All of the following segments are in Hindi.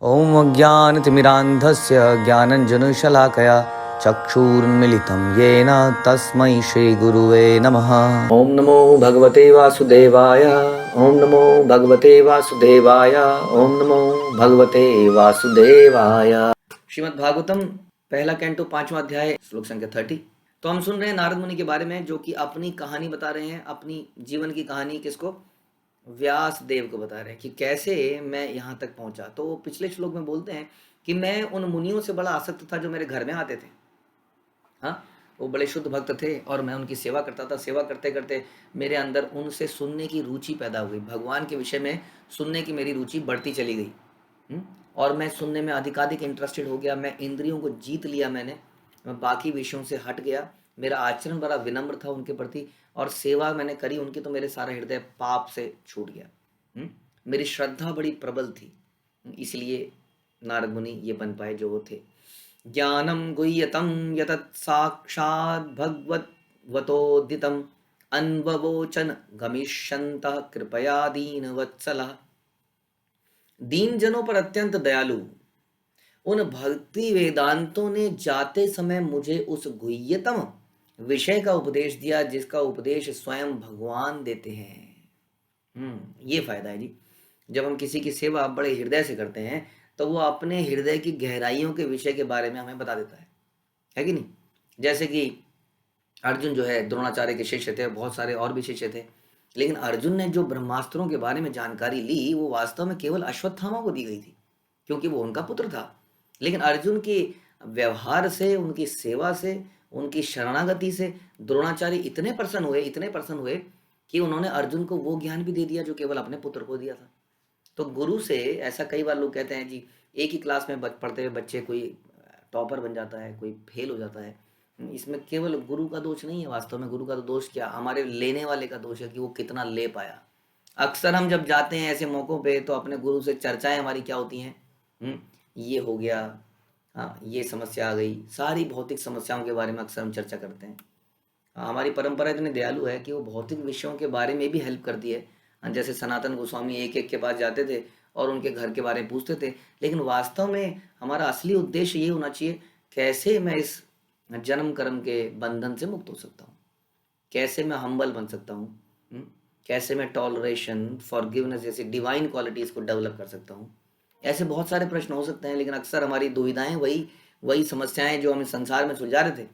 ॐ अज्ञानतिमिरान्धस्य ज्ञानञ्जनशलाकया चक्षुरुन्मिलितं येन तस्मै श्रीगुरुवे नमः। ॐ नमो भगवते वासुदेवाय। ॐ नमो भगवते वासुदेवाय। ॐ नमो भगवते वासुदेवाय। श्रीमद् भागवतम पहला कैंटो 5वां अध्याय श्लोक संख्या 30। तो हम सुन रहे हैं नारद मुनि के बारे में, जो कि अपनी कहानी बता रहे हैं, अपनी जीवन की कहानी। किसको? व्यास देव को बता रहे हैं कि कैसे मैं यहाँ तक पहुंचा। तो वो पिछले श्लोक में बोलते हैं कि मैं उन मुनियों से बड़ा आसक्त था जो मेरे घर में आते थे। हाँ, वो बड़े शुद्ध भक्त थे और मैं उनकी सेवा करता था। सेवा करते करते मेरे अंदर उनसे सुनने की रुचि पैदा हुई। भगवान के विषय में सुनने की मेरी रुचि बढ़ती चली गई। और मैं सुनने में अधिकाधिक इंटरेस्टेड हो गया। मैं इंद्रियों को जीत लिया मैंने। मैं बाकी विषयों से हट गया। मेरा आचरण बड़ा विनम्र था उनके प्रति, और सेवा मैंने करी उनकी, तो मेरे सारा हृदय पाप से छूट गया। मेरी श्रद्धा बड़ी प्रबल थी, इसलिए नारद मुनि ये बन पाए जो वो थे। ज्ञानम गुह्यतम यतत् साक्षात् भगवतोदितम अन्ववोचन गमिष्यन्तः कृपया दीनवत्सलः। दीन जनों पर अत्यंत दयालु उन भक्ति वेदांतों ने जाते समय मुझे उस गुह्यतम विषय का उपदेश दिया जिसका उपदेश स्वयं भगवान देते हैं। ये फायदा है जी। जब हम किसी की सेवा बड़े हृदय से करते हैं तो वो अपने हृदय की गहराइयों के विषय के बारे में हमें बता देता है कि नहीं? जैसे कि अर्जुन जो है द्रोणाचार्य के शिष्य थे, बहुत सारे और भी शिष्य थे, लेकिन अर्जुन ने जो ब्रह्मास्त्रों के बारे में जानकारी ली वो वास्तव में केवल अश्वत्थामा को दी गई थी, क्योंकि वो उनका पुत्र था। लेकिन अर्जुन के व्यवहार से, उनकी सेवा से, उनकी शरणागति से द्रोणाचार्य इतने प्रसन्न हुए कि उन्होंने अर्जुन को वो ज्ञान भी दे दिया जो केवल अपने पुत्र को दिया था। तो गुरु से ऐसा कई बार लोग कहते हैं जी, एक ही क्लास में पढ़ते हुए बच्चे कोई टॉपर बन जाता है, कोई फेल हो जाता है। इसमें केवल गुरु का दोष नहीं है। वास्तव में गुरु का तो दोष क्या, हमारे लेने वाले का दोष है कि वो कितना ले पाया। अक्सर हम जब जाते हैं ऐसे मौक़ों पे तो अपने गुरु से चर्चाएं हमारी क्या होती हैं, ये हो गया, हाँ ये समस्या आ गई, सारी भौतिक समस्याओं के बारे में अक्सर हम चर्चा करते हैं। हमारी परंपरा इतनी दयालु है कि वो भौतिक विषयों के बारे में भी हेल्प करती है। जैसे सनातन गोस्वामी एक एक के पास जाते थे और उनके घर के बारे में पूछते थे, लेकिन वास्तव में हमारा असली उद्देश्य ये होना चाहिए, कैसे मैं इस जन्म कर्म के बंधन से मुक्त हो सकता हूँ, कैसे मैं हम्बल बन सकता हूँ, कैसे मैं टॉलरेशन, फॉरगिवनेस जैसी डिवाइन क्वालिटीज़ को डेवलप कर सकता हूँ। ऐसे बहुत सारे प्रश्न हो सकते हैं, लेकिन अक्सर हमारी दुविधाएं वही समस्याएं जो हम इस संसार में सुलझा रहे थे,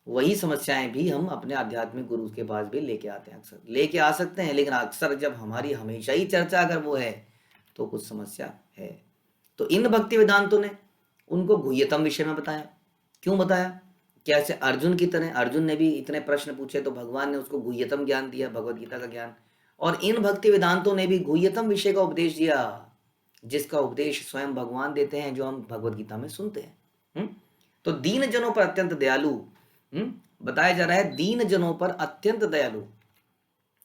वही समस्याएं भी हम अपने आध्यात्मिक गुरु के पास भी लेके आते हैं। अक्सर लेके आ सकते हैं, लेकिन अक्सर जब हमारी हमेशा ही चर्चा अगर वो है तो कुछ समस्या है। तो इन भक्ति वेदांतों ने उनको गुह्यतम विषय में बताया। क्यों बताया? कैसे अर्जुन की तरह अर्जुन ने भी इतने प्रश्न पूछे तो भगवान ने उसको गुह्यतम ज्ञान दिया, भगवत गीता का ज्ञान। और इन भक्ति वेदांतों ने भी गुह्यतम विषय का उपदेश दिया, जिसका उपदेश स्वयं भगवान देते हैं, जो हम भगवत गीता में सुनते हैं। तो दीन जनों पर अत्यंत दयालु बताया जा रहा है। दीन जनों पर अत्यंत दयालु,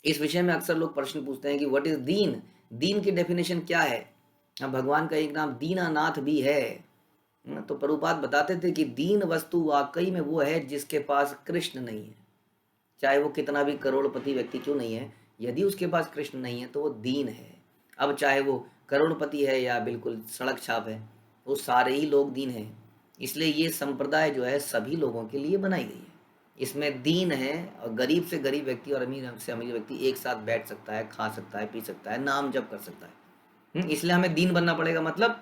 इस विषय में अक्सर लोग प्रश्न पूछते हैं कि व्हाट इज दीन, दीन की डेफिनेशन क्या है? भगवान का एक नाम दीनानाथ भी है। तो प्रभुपाद बताते थे कि दीन वस्तु वाकई में वो है जिसके पास कृष्ण नहीं है, चाहे वो कितना भी करोड़पति व्यक्ति क्यों नहीं है, यदि उसके पास कृष्ण नहीं है तो वो दीन है। अब चाहे वो करोड़पति है या बिल्कुल सड़क छाप है, वो सारे ही लोग दीन हैं। इसलिए ये संप्रदाय जो है सभी लोगों के लिए बनाई गई है। इसमें दीन है, और गरीब से गरीब व्यक्ति और अमीर से अमीर व्यक्ति एक साथ बैठ सकता है, खा सकता है, पी सकता है, नाम जप कर सकता है। इसलिए हमें दीन बनना पड़ेगा। मतलब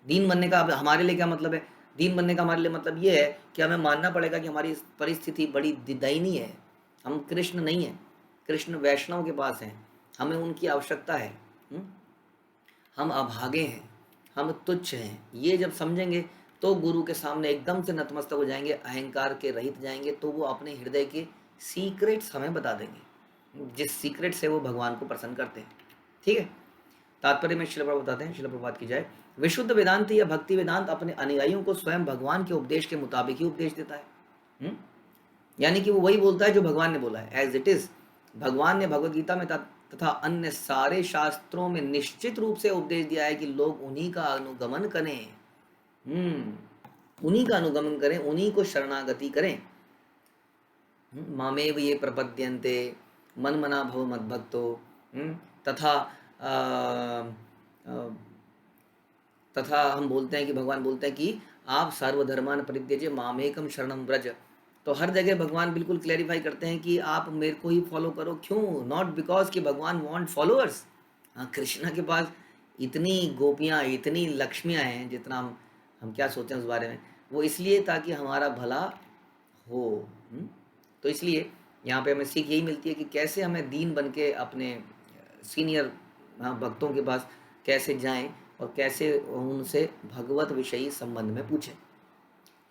दीन बनने का हमारे लिए क्या मतलब है? दीन बनने का हमारे लिए मतलब ये है कि हमें मानना पड़ेगा कि हमारी परिस्थिति बड़ी दयनीय है। हम कृष्ण नहीं है, कृष्ण वैष्णव के पास हैं, हमें उनकी आवश्यकता है। हम अभागे हैं, हम तुच्छ हैं। ये जब समझेंगे तो गुरु के सामने एकदम से नतमस्तक हो जाएंगे, अहंकार के रहित जाएंगे। तो वो अपने हृदय के सीक्रेट्स हमें बता देंगे, जिस सीक्रेट से वो भगवान को प्रसन्न करते हैं। ठीक है, तात्पर्य में शिल प्रभुपाद बताते हैं, शिल प्रभुपाद की जाए। विशुद्ध वेदांत या भक्ति वेदांत अपने अनुयायियों को स्वयं भगवान के उपदेश के मुताबिक ही उपदेश देता है। यानी कि वो वही बोलता है जो भगवान ने बोला है, एज इट इज। भगवान ने भगवत गीता में तथा अन्य सारे शास्त्रों में निश्चित रूप से उपदेश दिया है कि लोग उन्हीं का अनुगमन करें, उन्हीं का अनुगमन करें, उन्हीं को शरणागति करें। मामेव ये प्रपद्यन्ते मन मना भव मद्भक्तो तथा तथा हम बोलते हैं कि भगवान बोलते हैं कि आप सर्वधर्मान परित्यज्य मामेकम शरणम व्रज। तो हर जगह भगवान बिल्कुल क्लेरिफाई करते हैं कि आप मेरे को ही फॉलो करो। क्यों? नॉट बिकॉज कि भगवान वांट फॉलोअर्स। हाँ, कृष्णा के पास इतनी गोपियाँ, इतनी लक्ष्मियाँ हैं, जितना हम क्या सोचें उस बारे में, वो इसलिए ताकि हमारा भला हो। तो इसलिए यहाँ पे हमें सीख यही मिलती है कि कैसे हमें दीन बन के अपने सीनियर भक्तों के पास कैसे जाएं और कैसे उनसे भगवत विषयी संबंध में पूछें।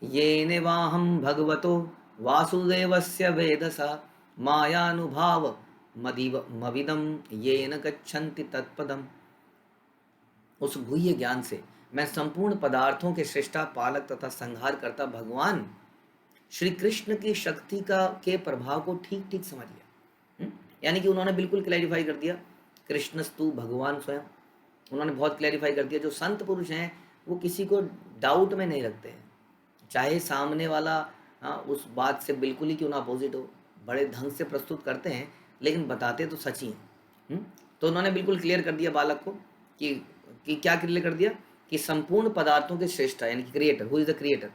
ये नेवाहम भगवतो वासुदेवस्य वेदसा मायानुभाव मविदम ये न गच्छन्ति तत्पदम। उस गुह्य ज्ञान से मैं संपूर्ण पदार्थों के सृष्टा, पालक तथा संहार करता भगवान श्री कृष्ण की शक्ति का के प्रभाव को ठीक ठीक समझ लिया। यानी कि उन्होंने बिल्कुल क्लैरिफाई कर दिया, कृष्णस्तु भगवान स्वयं। उन्होंने बहुत क्लैरिफाई कर दिया। जो संत पुरुष हैं वो किसी को डाउट में नहीं रखते हैं, चाहे सामने वाला उस बात से बिल्कुल ही क्यों ना अपोजिट हो, बड़े ढंग से प्रस्तुत करते हैं लेकिन बताते तो सच ही हैं। तो उन्होंने बिल्कुल क्लियर कर दिया बालक को कि क्या क्लियर कर दिया कि संपूर्ण पदार्थों के श्रेष्ठ यानी कि creator, who is the creator,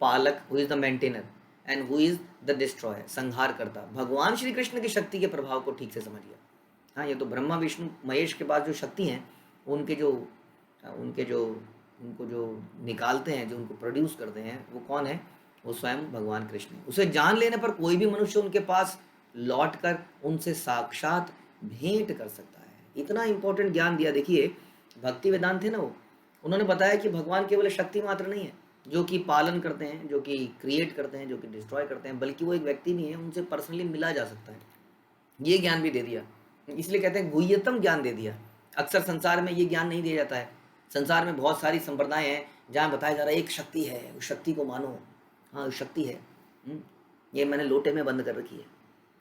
पालक who is the maintainer, and who is the destroyer, संहार करता भगवान श्री कृष्ण की शक्ति के प्रभाव को ठीक से समझ लिया। हाँ, ये तो ब्रह्मा विष्णु महेश के पास जो शक्ति हैं, उनको जो निकालते हैं, जो उनको प्रोड्यूस करते हैं, वो कौन है? वो स्वयं भगवान कृष्ण है। उसे जान लेने पर कोई भी मनुष्य उनके पास लौट कर उनसे साक्षात भेंट कर सकता है। इतना इंपॉर्टेंट ज्ञान दिया। देखिए, भक्ति वेदांत थे ना, वो उन्होंने बताया कि भगवान केवल शक्ति मात्र नहीं है जो कि पालन करते हैं, जो कि क्रिएट करते हैं, जो कि डिस्ट्रॉय करते हैं, बल्कि वो एक व्यक्ति भी है, उनसे पर्सनली मिला जा सकता है। ये ज्ञान भी दे दिया। इसलिए कहते हैं गुह्यतम ज्ञान दे दिया। अक्सर संसार में ये ज्ञान नहीं दिया जाता है। संसार में बहुत सारी संप्रदाय हैं जहाँ बताया जा रहा है एक शक्ति है, उस शक्ति को मानो। हाँ, शक्ति है, ये मैंने लोटे में बंद कर रखी है।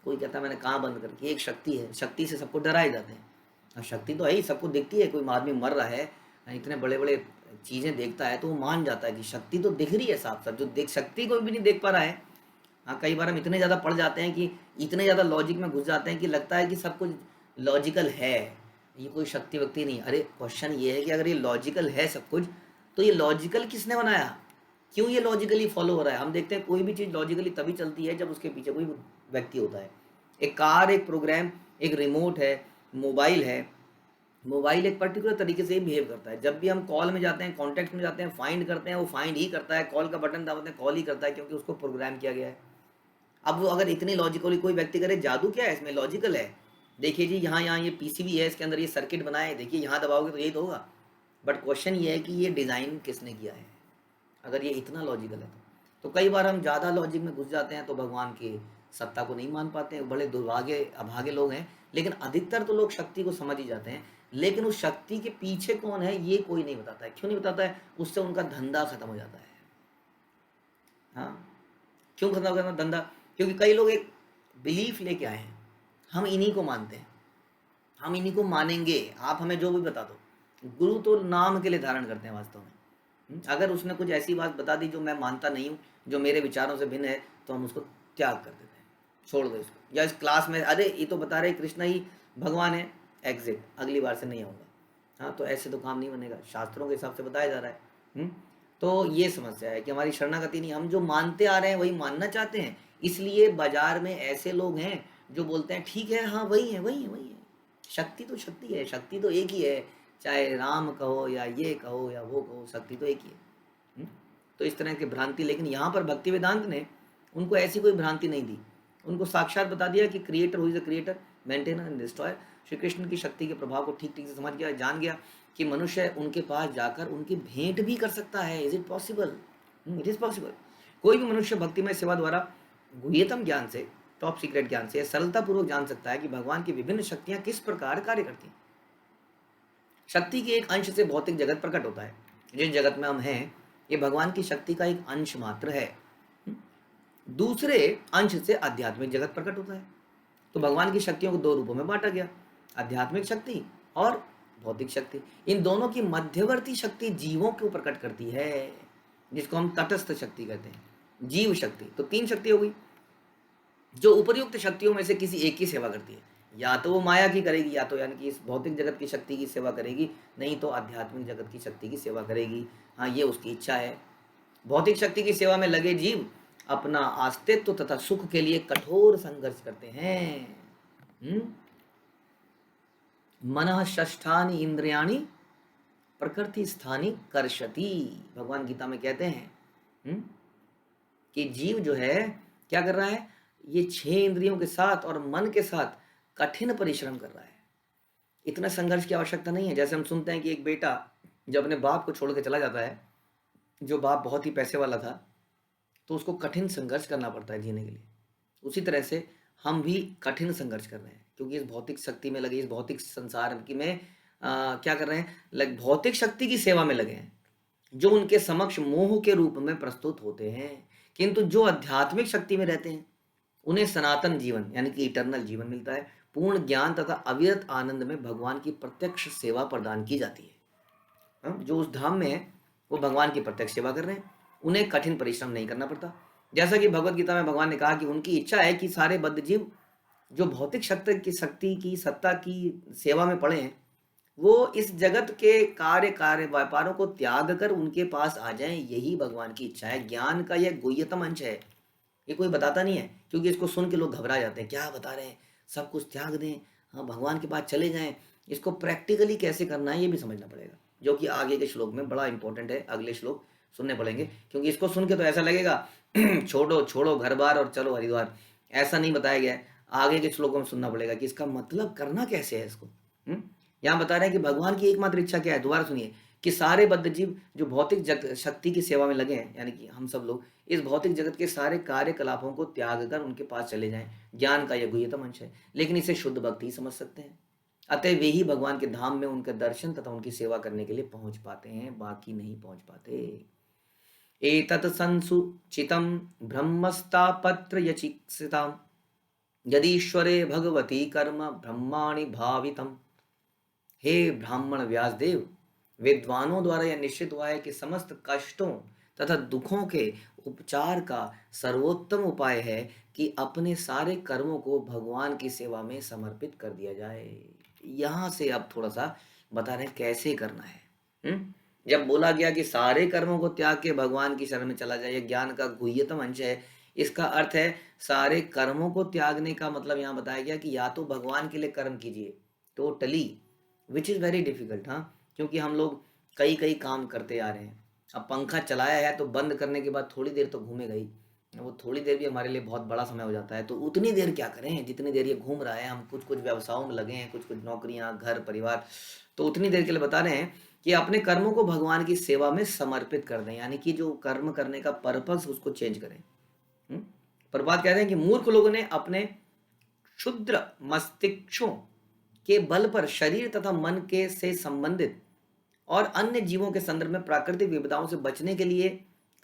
कोई कहता है मैंने कहाँ बंद कर रखी है? एक शक्ति है। शक्ति से सबको डराए जाते हैं। शक्ति तो है ही, सबको दिखती है। कोई आदमी मर रहा है, इतने बड़े बड़े चीज़ें देखता है तो वो मान जाता है कि शक्ति तो दिख रही है साफ साफ। जो देख शक्ति कोई भी नहीं देख पा रहा है। हाँ, कई बार हम इतने ज़्यादा पढ़ जाते हैं कि इतने ज़्यादा लॉजिक में घुस जाते हैं कि लगता है कि सब कुछ लॉजिकल है, ये कोई शक्ति वक्ति नहीं। अरे, क्वेश्चन ये है कि अगर ये लॉजिकल है सब कुछ, तो ये लॉजिकल किसने बनाया? क्यों ये लॉजिकली फॉलो हो रहा है? हम देखते हैं कोई भी चीज़ लॉजिकली तभी चलती है जब उसके पीछे कोई व्यक्ति होता है। एक कार, एक प्रोग्राम, एक रिमोट है, मोबाइल है। मोबाइल एक पर्टिकुलर तरीके से ही बिहेव करता है। जब भी हम कॉल में जाते हैं, कॉन्टैक्ट में जाते हैं, फाइंड करते हैं, वो फाइंड ही करता है। कॉल का बटन दबाते हैं, कॉल ही करता है, क्योंकि उसको प्रोग्राम किया गया है। अब वो अगर इतनी लॉजिकली कोई व्यक्ति करे, जादू क्या है इसमें? लॉजिकल है। देखिए जी, यहाँ ये पीसीबी है, इसके अंदर ये सर्किट बनाए, देखिए यहाँ दबाओगे तो यही तो होगा। बट क्वेश्चन ये है कि ये डिज़ाइन किसने किया है? अगर ये इतना लॉजिकल है तो कई बार हम ज़्यादा लॉजिक में घुस जाते हैं तो भगवान की सत्ता को नहीं मान पाते हैं। बड़े दुर्भागे अभागे लोग हैं, लेकिन अधिकतर तो लोग शक्ति को समझ ही जाते हैं, लेकिन उस शक्ति के पीछे कौन है ये कोई नहीं बताता है। क्यों नहीं बताता है? उससे उनका धंधा खत्म हो जाता है। हाँ, क्यों खत्म हो जाता है धंधा? क्योंकि कई लोग एक बिलीफ लेके आए हैं, हम इन्हीं को मानते हैं, हम इन्हीं को मानेंगे, आप हमें जो भी बता दो। गुरु तो नाम के लिए धारण करते हैं वास्तव में। अगर उसने कुछ ऐसी बात बता दी जो मैं मानता नहीं हूँ, जो मेरे विचारों से भिन्न है, तो हम उसको त्याग कर देते हैं, छोड़ दो इसको। या इस क्लास में अरे ये तो बता रहे कृष्ण ही भगवान है, एग्जिट, अगली बार से नहीं आऊँगा। हाँ, तो ऐसे तो काम नहीं बनेगा, शास्त्रों के हिसाब से बताया जा रहा है। तो ये समस्या है कि हमारी शरणागति नहीं, हम जो मानते आ रहे हैं वही मानना चाहते हैं। इसलिए बाजार में ऐसे लोग हैं जो बोलते हैं ठीक है, हाँ वही है, वही है, वही है। शक्ति तो शक्ति है, शक्ति तो एक ही है, चाहे राम कहो या ये कहो या वो कहो, शक्ति तो एक ही है। तो इस तरह की भ्रांति, लेकिन यहाँ पर भक्ति वेदांत ने उनको ऐसी कोई भ्रांति नहीं दी। उनको साक्षात बता दिया कि creator who is the creator, maintainer and destroyer. Shri Krishna की शक्ति के प्रभाव को ठीक ठीक से समझ गया, जान गया कि मनुष्य उनके पास जाकर उनकी भेंट भी कर सकता है। Is it possible? It is possible. कोई भी मनुष्य भक्तिमय सेवा द्वारा गुह्यतम ज्ञान से, टॉप सीक्रेट ज्ञान से सरलतापूर्वक जान सकता है कि भगवान की विभिन्न शक्तियां किस प्रकार कार्य करती हैं। शक्ति के एक अंश से भौतिक जगत प्रकट होता है। जिस जगत में हम हैं, ये भगवान की शक्ति का एक अंश मात्र है। दूसरे अंश से आध्यात्मिक जगत प्रकट होता है। तो भगवान की शक्तियों को दो रूपों में बांटा गया, आध्यात्मिक शक्ति और भौतिक शक्ति। इन दोनों की मध्यवर्ती शक्ति जीवों को प्रकट करती है, जिसको हम तटस्थ शक्ति कहते हैं, जीव शक्ति। तो तीन शक्ति हो गई, जो उपर्युक्त शक्तियों में से किसी एक की सेवा करती है। या तो वो माया की करेगी, या तो यानी कि इस भौतिक जगत की शक्ति की सेवा करेगी, नहीं तो आध्यात्मिक जगत की शक्ति की सेवा करेगी। हाँ, ये उसकी इच्छा है। भौतिक शक्ति की सेवा में लगे जीव अपना अस्तित्व तथा सुख के लिए कठोर संघर्ष करते हैं। मनः षष्ठानि इंद्रियाणि प्रकृति स्थानी कर्षति। भगवान गीता में कहते हैं कि जीव जो है क्या कर रहा है, ये 6 इंद्रियों के साथ और मन के साथ कठिन परिश्रम कर रहा है। इतना संघर्ष की आवश्यकता नहीं है। जैसे हम सुनते हैं कि एक बेटा जब अपने बाप को छोड़ के चला जाता है, जो बाप बहुत ही पैसे वाला था, तो उसको कठिन संघर्ष करना पड़ता है जीने के लिए। उसी तरह से हम भी कठिन संघर्ष कर रहे हैं, क्योंकि इस भौतिक शक्ति में लगे, इस भौतिक संसार की में क्या कर रहे हैं, भौतिक शक्ति की सेवा में लगे हैं, जो उनके समक्ष मोह के रूप में प्रस्तुत होते हैं। किंतु जो आध्यात्मिक शक्ति में रहते हैं उन्हें सनातन जीवन यानी कि इटर्नल जीवन मिलता है। पूर्ण ज्ञान तथा अविरत आनंद में भगवान की प्रत्यक्ष सेवा प्रदान की जाती है। जो उस धाम में है वो भगवान की प्रत्यक्ष सेवा कर रहे हैं, उन्हें कठिन परिश्रम नहीं करना पड़ता। जैसा कि भगवत गीता में भगवान ने कहा कि उनकी इच्छा है कि सारे बद्ध जीव जो भौतिक शक्ति की सत्ता की सेवा में पड़े हैं, वो इस जगत के कार्य व्यापारों को त्याग कर उनके पास आ जाएं। यही भगवान की इच्छा है। ज्ञान का यह गुह्यतम अंश है, ये कोई बताता नहीं है, क्योंकि इसको सुन के लोग घबरा जाते हैं। क्या बता रहे हैं, सब कुछ त्याग दें, हाँ भगवान के पास चले जाएं। इसको प्रैक्टिकली कैसे करना है ये भी समझना पड़ेगा, जो कि आगे के श्लोक में बड़ा इंपॉर्टेंट है। अगले श्लोक सुनने पड़ेंगे, क्योंकि इसको सुन के तो ऐसा लगेगा छोड़ो छोड़ो घर बार और चलो हरिद्वार, ऐसा नहीं बताया गया है। आगे के श्लोकों में सुनना पड़ेगा कि इसका मतलब करना कैसे है इसको। यहाँ बता रहे हैं कि भगवान की एकमात्र इच्छा क्या है, दोबारा सुनिए, कि सारे बद्ध जीव जो भौतिक शक्ति की सेवा में लगे हैं, यानी कि हम सब लोग इस भौतिक जगत के सारे कार्यकलापों को त्याग कर उनके पास चले जाएं। ज्ञान का यह गुह्यतम अंश है, लेकिन इसे शुद्ध भक्त ही समझ सकते हैं। अतः वे ही भगवान के धाम में उनके दर्शन तथा उनकी सेवा करने के लिए पहुंच पाते हैं, बाकी नहीं पहुंच पाते। एतत् संसूचितं ब्रह्मस्तापत्र यचिक्षितां यदीश्वरे भगवती कर्म ब्रह्माणि भावितम्। हे ब्राह्मण व्यासदेव, विद्वानों द्वारा यह निश्चित हुआ है कि समस्त कष्टों तथा दुखों के उपचार का सर्वोत्तम उपाय है कि अपने सारे कर्मों को भगवान की सेवा में समर्पित कर दिया जाए। यहाँ से अब थोड़ा सा बता रहे हैं कैसे करना है। जब बोला गया कि सारे कर्मों को त्याग के भगवान की शरण में चला जाए, यह ज्ञान का गुह्यतम अंश है। इसका अर्थ है सारे कर्मों को त्यागने का मतलब यहाँ बताया गया कि या तो भगवान के लिए कर्म कीजिए totally, which is very difficult. हाँ, क्योंकि हम लोग कई कई काम करते आ रहे हैं। अब पंखा चलाया है तो बंद करने के बाद थोड़ी देर तो घूमेगा ही, वो थोड़ी देर भी हमारे लिए बहुत बड़ा समय हो जाता है। तो उतनी देर क्या करें जितनी देर ये घूम रहा है। हम कुछ कुछ व्यवसायों में लगे हैं, कुछ कुछ नौकरियां, घर परिवार, तो उतनी देर के लिए बता रहे हैं कि अपने कर्मों को भगवान की सेवा में समर्पित कर दें, यानी कि जो कर्म करने का पर्पस उसको चेंज करें। प्रभात कहते हैं कि मूर्ख लोगों ने अपने क्षुद्र मस्तिष्कों के बल पर शरीर तथा मन के से संबंधित और अन्य जीवों के संदर्भ में प्राकृतिक विपदाओं से बचने के लिए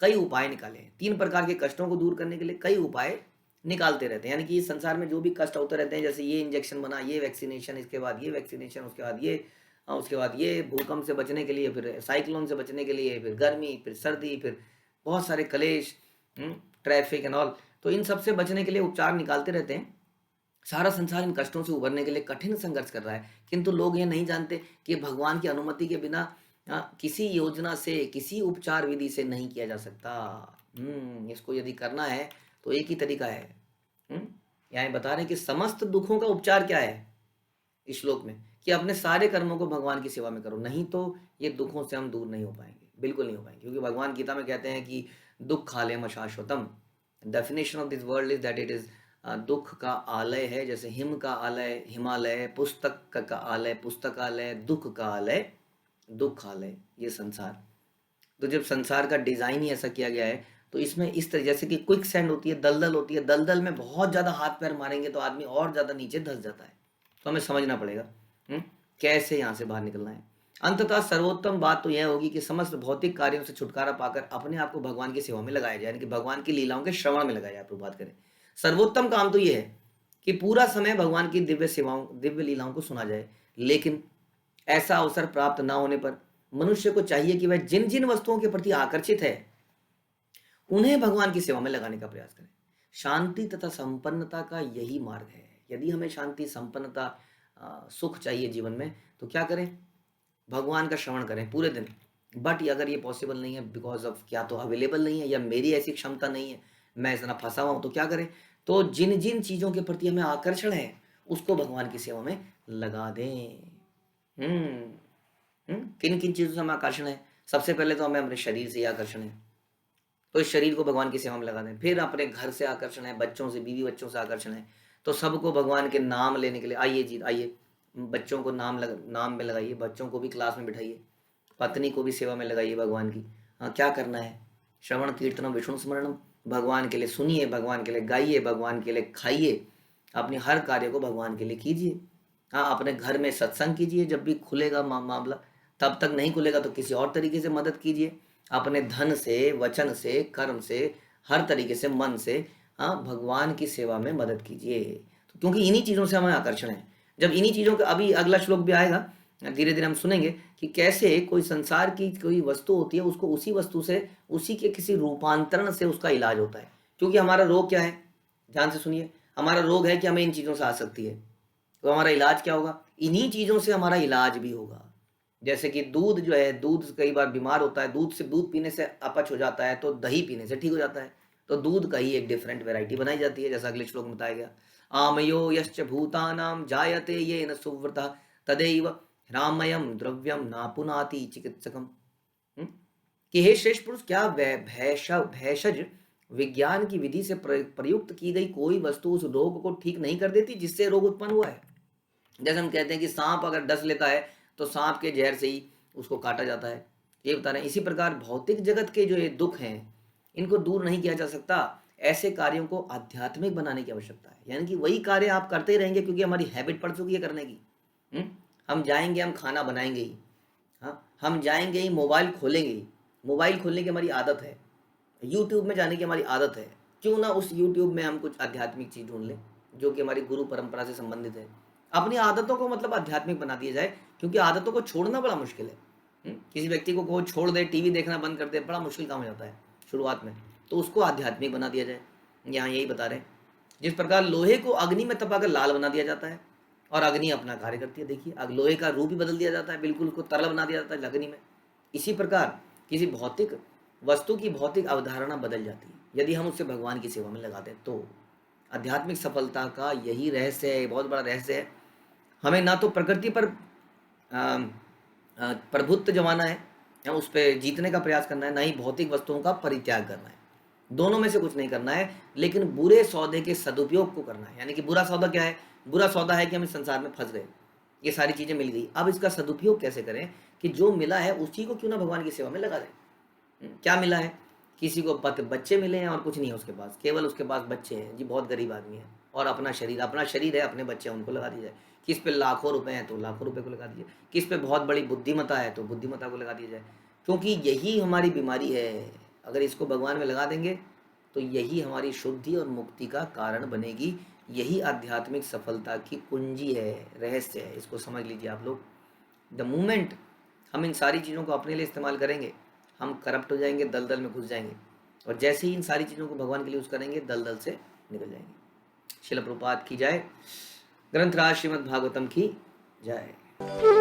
कई उपाय निकाले हैं। 3 प्रकार के कष्टों को दूर करने के लिए कई उपाय निकालते रहते हैं। यानी कि इस संसार में जो भी कष्ट होते रहते हैं, जैसे ये इंजेक्शन बना, ये वैक्सीनेशन, इसके बाद ये वैक्सीनेशन, उसके बाद ये भूकंप से बचने के लिए, फिर साइक्लोन से बचने के लिए, फिर गर्मी, फिर सर्दी, फिर बहुत सारे कलेश, ट्रैफिक एंड ऑल। तो इन सब से बचने के लिए उपचार निकालते रहते हैं। सारा संसार इन कष्टों से उभरने के लिए कठिन संघर्ष कर रहा है, किंतु लोग ये नहीं जानते कि भगवान की अनुमति के बिना किसी योजना से, किसी उपचार विधि से नहीं किया जा सकता। इसको यदि करना है तो एक ही तरीका है। यहाँ बता रहे हैं कि समस्त दुखों का उपचार क्या है इस श्लोक में, कि अपने सारे कर्मों को भगवान की सेवा में करो, नहीं तो ये दुखों से हम दूर नहीं हो पाएंगे, बिल्कुल नहीं हो पाएंगे। क्योंकि भगवान गीता में कहते हैं कि दुख आलयम शाश्वतम। Definition of this world is that it is दुख का आलय है, जैसे हिम का आलय हिमालय, पुस्तक का आलय पुस्तकालय, दुख का आलय दुखालय, ये संसार। तो जब संसार का डिजाइन ही ऐसा किया गया है, तो इसमें इस तरह जैसे कि क्विक सैंड होती है, दलदल होती है, दलदल में बहुत ज्यादा हाथ पैर मारेंगे तो आदमी और ज्यादा नीचे धंस जाता है। तो हमें समझना पड़ेगा कैसे यहाँ से बाहर निकलना है। अंततः सर्वोत्तम बात तो यह होगी कि समस्त भौतिक कार्यों से छुटकारा पाकर अपने आप को भगवान की सेवा में लगाया जाए, यानी कि भगवान की लीलाओं के श्रवण में लगाया जाए। प्रभात करें, सर्वोत्तम काम तो यह है कि पूरा समय भगवान की दिव्य लीलाओं को सुना जाए। लेकिन ऐसा अवसर प्राप्त ना होने पर मनुष्य को चाहिए कि वह जिन जिन वस्तुओं के प्रति आकर्षित है उन्हें भगवान की सेवा में लगाने का प्रयास करें। शांति तथा संपन्नता का यही मार्ग है। यदि हमें शांति, संपन्नता, सुख चाहिए जीवन में, तो क्या करें? भगवान का श्रवण करें पूरे दिन। बट अगर ये पॉसिबल नहीं है, बिकॉज ऑफ क्या तो अवेलेबल नहीं है या मेरी ऐसी क्षमता नहीं है, मैं इतना फंसा हुआ हूँ, तो क्या करें? तो जिन जिन चीज़ों के प्रति हमें आकर्षण है उसको भगवान की सेवा में लगा दें। किन किन चीज़ों से हमें आकर्षण है? सबसे पहले तो हमें अपने शरीर से ही आकर्षण है, तो इस शरीर को भगवान की सेवा में लगा दें। फिर अपने घर से आकर्षण है, बच्चों से, बीवी बच्चों से आकर्षण है, तो सबको भगवान के नाम लेने के लिए आइए जी, आइए, बच्चों को नाम में लगाइए, बच्चों को भी क्लास में बिठाइए, पत्नी को भी सेवा में लगाइए भगवान की। हाँ, क्या करना है? श्रवण कीर्तनम विष्णु स्मरणम, भगवान के लिए सुनिए, भगवान के लिए गाइए, भगवान के लिए खाइए, अपने हर कार्य को भगवान के लिए कीजिए। हाँ, अपने घर में सत्संग कीजिए, जब भी खुलेगा मामला, तब तक नहीं खुलेगा तो किसी और तरीके से मदद कीजिए, अपने धन से, वचन से, कर्म से, हर तरीके से, मन से, हाँ, भगवान की सेवा में मदद कीजिए। तो क्योंकि इन्हीं चीज़ों से हमें आकर्षण है। जब इन्हीं चीज़ों का, अभी अगला श्लोक भी आएगा, धीरे धीरे हम सुनेंगे कि कैसे कोई संसार की कोई वस्तु होती है, उसको उसी वस्तु से, उसी के किसी रूपांतरण से उसका इलाज होता है। क्योंकि हमारा रोग क्या है? ध्यान से सुनिए, हमारा रोग है कि हमें इन चीज़ों से आसक्ति है। तो हमारा इलाज क्या होगा? इन्हीं चीज़ों से हमारा इलाज भी होगा। जैसे कि दूध जो है, दूध कई बार बीमार होता है, दूध पीने से अपच हो जाता है, तो दही पीने से ठीक हो जाता है। तो दूध का ही एक डिफरेंट वैरायटी बनाई जाती है, जैसा अगले श्लोक में बताया गया। आमयो यश्च भूतानां जायते येन सुव्रतः तदैव रामयम द्रव्यम नापुनाति चिकित्सकम। कि हे श्रेष्ठ पुरुष, क्या भैषज विज्ञान की विधि से प्रयुक्त की गई कोई वस्तु उस रोग को ठीक नहीं कर देती जिससे रोग उत्पन्न हुआ है? जैसे हम कहते हैं कि सांप अगर डस लेता है तो सांप के जहर से ही उसको काटा जाता है, ये बता रहे हैं। इसी प्रकार भौतिक जगत के जो ये दुख हैं, इनको दूर नहीं किया जा सकता। ऐसे कार्यों को आध्यात्मिक बनाने की आवश्यकता है, यानी कि वही कार्य आप करते ही रहेंगे, क्योंकि हमारी हैबिट पड़ चुकी है करने की। हम जाएंगे, हम खाना बनाएंगे ही, हाँ, हम जाएंगे ही, मोबाइल खोलेंगे ही, मोबाइल खोलने की हमारी आदत है, यूट्यूब में जाने की हमारी आदत है। क्यों ना उस यूट्यूब में हम कुछ आध्यात्मिक चीज़ ढूंढ लें जो कि हमारी गुरु परंपरा से संबंधित है। अपनी आदतों को मतलब आध्यात्मिक बना दिया जाए, क्योंकि आदतों को छोड़ना बड़ा मुश्किल है। किसी व्यक्ति को वो छोड़ दे, टीवी देखना बंद कर दे, बड़ा मुश्किल काम हो जाता है शुरुआत में, तो उसको आध्यात्मिक बना दिया जाए। यहाँ यही बता रहे हैं, जिस प्रकार लोहे को अग्नि में तपाकर लाल बना दिया जाता है और अग्नि अपना कार्य करती है, देखिए लोहे का रूप ही बदल दिया जाता है, बिल्कुल उसको तरल बना दिया जाता है अग्नि में। इसी प्रकार किसी भौतिक वस्तु की भौतिक अवधारणा बदल जाती है यदि हम उसे भगवान की सेवा में लगा दें। तो आध्यात्मिक सफलता का यही रहस्य है, बहुत बड़ा रहस्य है। हमें ना तो प्रकृति पर प्रभुत्व जमाना है या उस पर जीतने का प्रयास करना है, ना ही भौतिक वस्तुओं का परित्याग करना है। दोनों में से कुछ नहीं करना है, लेकिन बुरे सौदे के सदुपयोग को करना है। यानी कि बुरा सौदा क्या है? बुरा सौदा है कि हम इस संसार में फंस गए, ये सारी चीज़ें मिल गई, अब इसका सदुपयोग कैसे करें कि जो मिला है उसी को क्यों ना भगवान की सेवा में लगा दें। क्या मिला है? किसी को बच्चे मिले हैं और कुछ नहीं है उसके पास, केवल उसके पास बच्चे हैं जी, बहुत गरीब आदमी है, और अपना शरीर है, अपने बच्चे हैं, उनको लगा दिया जाए। किस पे लाखों रुपए हैं तो लाखों रुपए को लगा दीजिए, किस पे बहुत बड़ी बुद्धिमत्ता है तो बुद्धिमत्ता को लगा दिया जाए, क्योंकि यही हमारी बीमारी है। अगर इसको भगवान में लगा देंगे तो यही हमारी शुद्धि और मुक्ति का कारण बनेगी। यही आध्यात्मिक सफलता की कुंजी है, रहस्य है, इसको समझ लीजिए आप लोग। द मोमेंट हम इन सारी चीज़ों को अपने लिए इस्तेमाल करेंगे, हम करप्ट हो जाएंगे, दलदल में घुस जाएंगे, और जैसे ही इन सारी चीज़ों को भगवान के लिए यूज़ करेंगे, दलदल से निकल जाएंगे। श्रील प्रभुपाद की जय, ग्रंथराज श्रीमद् भागवतम की जय।